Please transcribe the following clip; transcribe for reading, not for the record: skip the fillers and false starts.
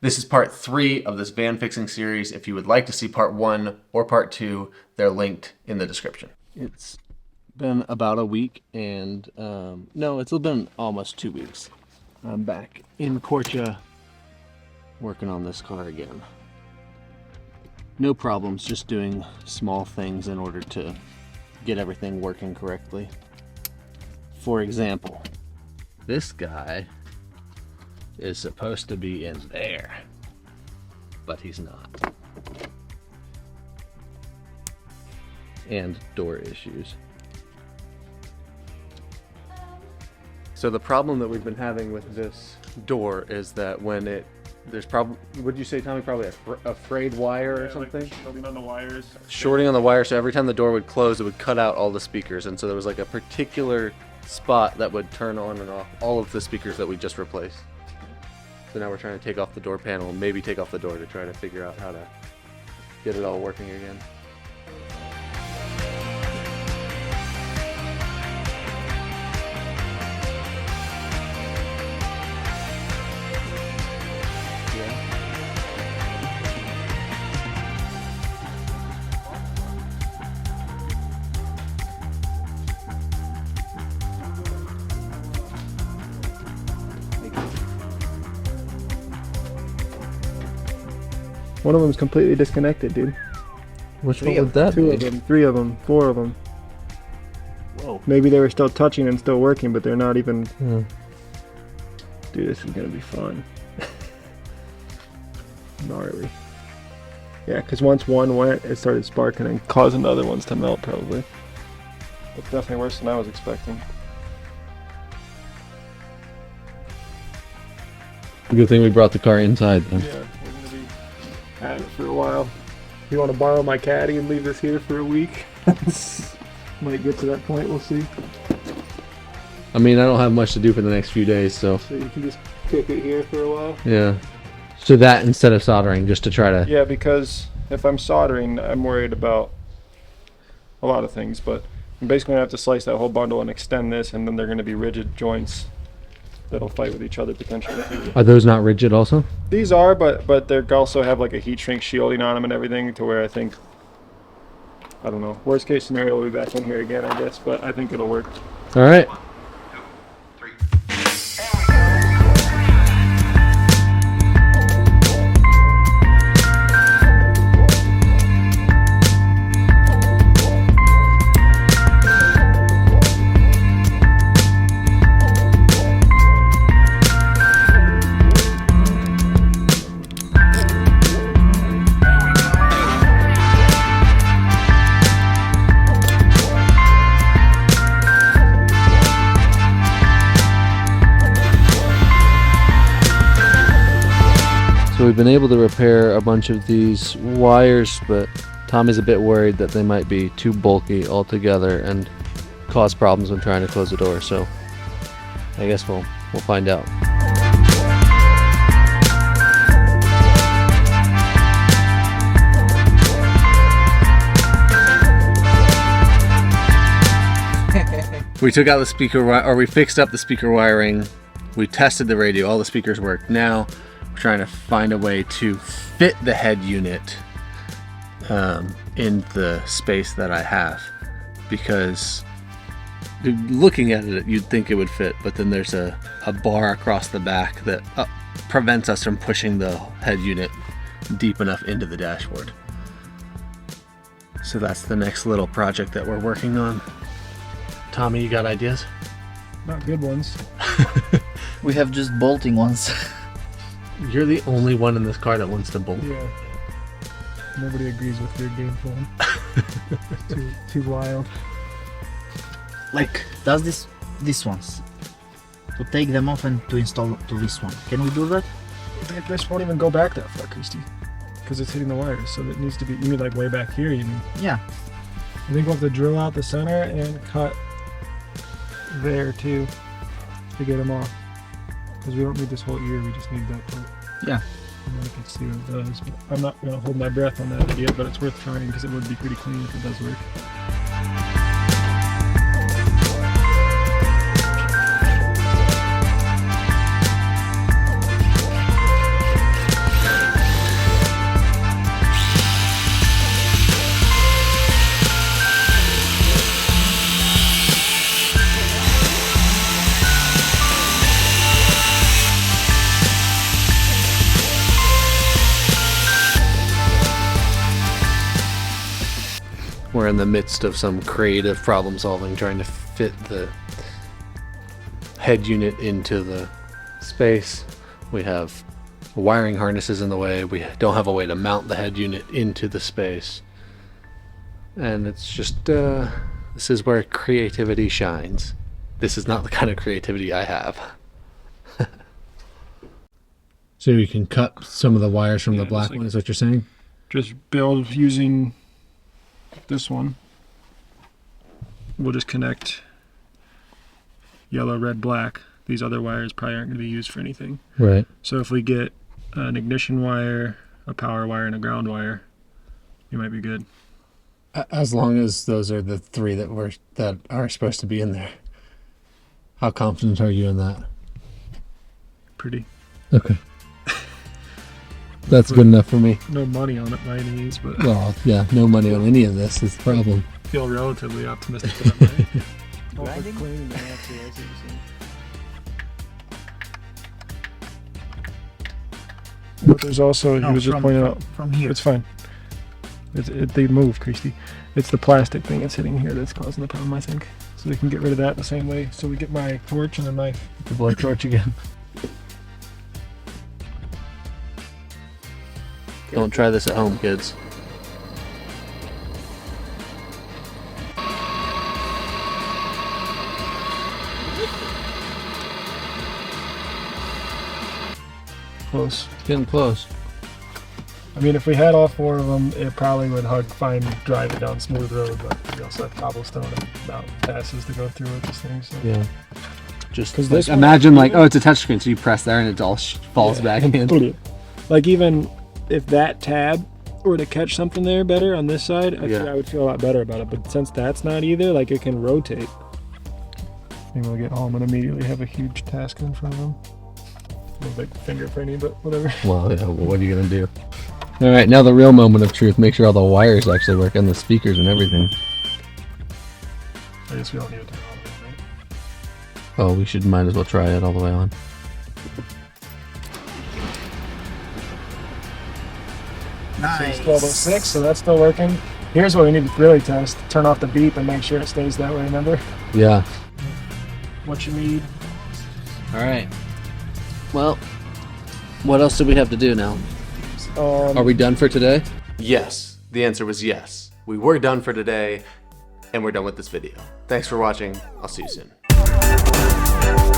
This is part 3 of this van fixing series. If you would like to see part 1 or part 2, they're linked in the description. It's been about a week and, no, it's been almost 2 weeks. I'm back in Korcha working on this car again. No problems, just doing small things in order to get everything working correctly. For example, this guy is supposed to be in there, but he's not. And door issues. So the problem that we've been having with this door is that when there's probably, would you say, Tommy, probably a frayed wire or something? Like shorting on the wires. Shorting on the wire, so every time the door would close, it would cut out all the speakers, and so there was like a particular spot that would turn on and off all of the speakers that we just replaced. So now we're trying to take off the door panel and maybe take off the door to try to figure out how to get it all working again. One of them's completely disconnected, dude. Which one would that Two be? of them, 3 of them, 4 of them. Whoa. Maybe they were still touching and still working, but they're not even. Hmm. Dude, this is gonna be fun. Gnarly. Yeah, because once one went, it started sparking and causing the other ones to melt, probably. It's definitely worse than I was expecting. Good thing we brought the car inside then. Yeah, we're gonna be at it for a while. You want to borrow my caddy and leave this here for a week? Might get to that point, we'll see. I mean, I don't have much to do for the next few days, so. So you can just kick it here for a while? Yeah. So that instead of soldering, just to try to. Yeah, because if I'm soldering, I'm worried about a lot of things, but I'm basically gonna have to slice that whole bundle and extend this, and then they're gonna be rigid joints that'll fight with each other potentially. Are those not rigid also? These are, but they also have like a heat shrink shielding on them and everything, to where I think, I don't know, worst case scenario, we'll be back in here again, I guess, but I think it'll work. All right. So we've been able to repair a bunch of these wires, but Tommy's a bit worried that they might be too bulky altogether and cause problems when trying to close the door. So I guess we'll find out. We took out the speaker, or we fixed up the speaker wiring. We tested the radio, all the speakers worked. Now we're trying to find a way to fit the head unit in the space that I have, because looking at it, you'd think it would fit, but then there's a bar across the back that prevents us from pushing the head unit deep enough into the dashboard. So that's the next little project that we're working on. Tommy, you got ideas? Not good ones. We have just bolting ones. You're the only one in this car that wants to bolt. Yeah. Nobody agrees with your game plan. too wild. Like, does these ones, to take them off and to install to this one. Can we do that? This won't even go back that far, Kristi, because it's hitting the wires. So it needs to be. You mean like way back here? You mean? Yeah. I think we'll have to drill out the center and cut there too to get them off. Because we don't need this whole ear. We just need that part. Yeah. And then we can see what it does. But I'm not gonna hold my breath on that idea, but it's worth trying because it would be pretty clean if it does work. We're in the midst of some creative problem solving, trying to fit the head unit into the space. We have wiring harnesses in the way. We don't have a way to mount the head unit into the space. And it's just, this is where creativity shines. This is not the kind of creativity I have. So you can cut some of the wires from the black one, is what you're saying? Just build using this one. We'll just connect yellow, red, black. These other wires probably aren't going to be used for anything. Right. So if we get an ignition wire, a power wire, and a ground wire, you might be good. As long as those are the three that are supposed to be in there. How confident are you in that? Pretty. Okay. That's good enough for me. No money on it by any means, but Well, yeah, no money on any of this is the problem. feel relatively optimistic that I'm right. Grinding? Cleaning, yeah, I see what you're saying. But there's also, he was just pointing out, from here. it's fine. They move, Kristi. It's the plastic thing that's hitting here that's causing the problem, I think. So we can get rid of that the same way. So we get my torch and a knife. The blood torch again. Don't try this at home, kids. Close. Getting close. I mean, if we had all four of them, it probably would drive it down smooth road, but we also have cobblestone and mountain passes to go through with this thing. So. Yeah. Just 'Cause like, this one- imagine like, oh, it's a touchscreen, so you press there and it all falls back in. Like even if that tab were to catch something there better on this side, I would feel a lot better about it. But since that's not either, like it can rotate. Maybe we'll get home and immediately have a huge task in front of them. A little bit fingerprinty, but whatever. Well, yeah, well, what are you gonna do? All right, now the real moment of truth. Make sure all the wires actually work and the speakers and everything. I guess we don't need to turn all the way, right? Oh, we might as well try it all the way on. It's 12:06, so that's still working. Here's what we need to really test. Turn off the beep and make sure it stays that way, remember? Yeah. What you need. All right. Well, what else do we have to do now? Are we done for today? Yes. The answer was yes. We were done for today, and we're done with this video. Thanks for watching. I'll see you soon.